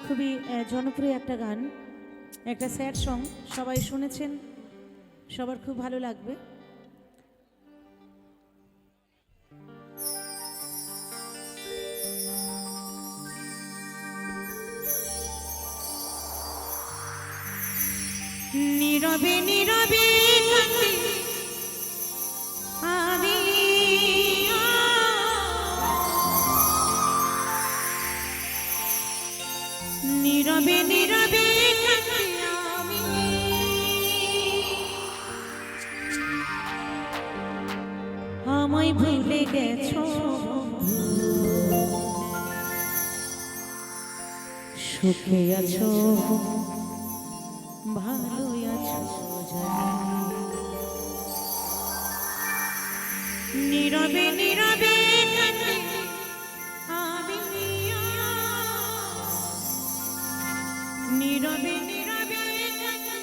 খুবই জনপ্রিয় একটা গান, একটা স্যাড সং, সবাই শুনেছেন, সবার খুব ভালো লাগবে। নীরবে নীরবে কাঁদি আমি, নীরবে নীরবে কাঁদি আমি, আমায় ভুলে গেছো, সুখে আছো ভালো আছো জানি, নীরবে নীরবে কাঁদি আমি, নীরবে নীরবে কাঁদি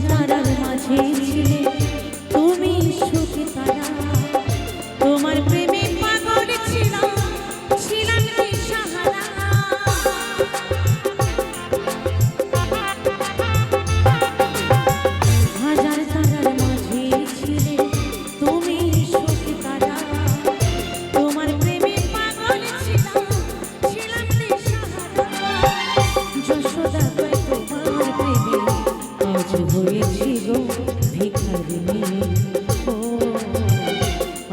তারার মাঝে ছিলে তুমি সুখী তারা, তোমার প্রেমে পাগল ছিলাম, ছিলাম দিশাহারা, হাজার তারার মাঝে ছিলে তুমি সুখী তারা, তোমার প্রেমে পাগল ছিলাম, ছিলাম দিশাহারা, যশোদা তোমার প্রেমে আজ হয়েছি গো ভিখারিণী, ও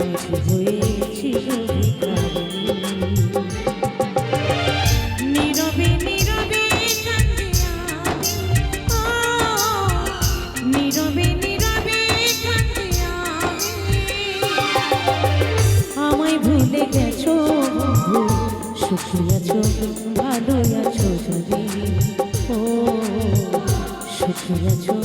আজ হয়েছি গো ভিখারিণী, নীরবে নীরবে কাঁদি আমি, ও নীরবে নীরবে কাঁদি আমি, আমায় ভুলে গেছো বন্ধু, সুখী আছো ভালো আছো যদি, ও সুখী আছো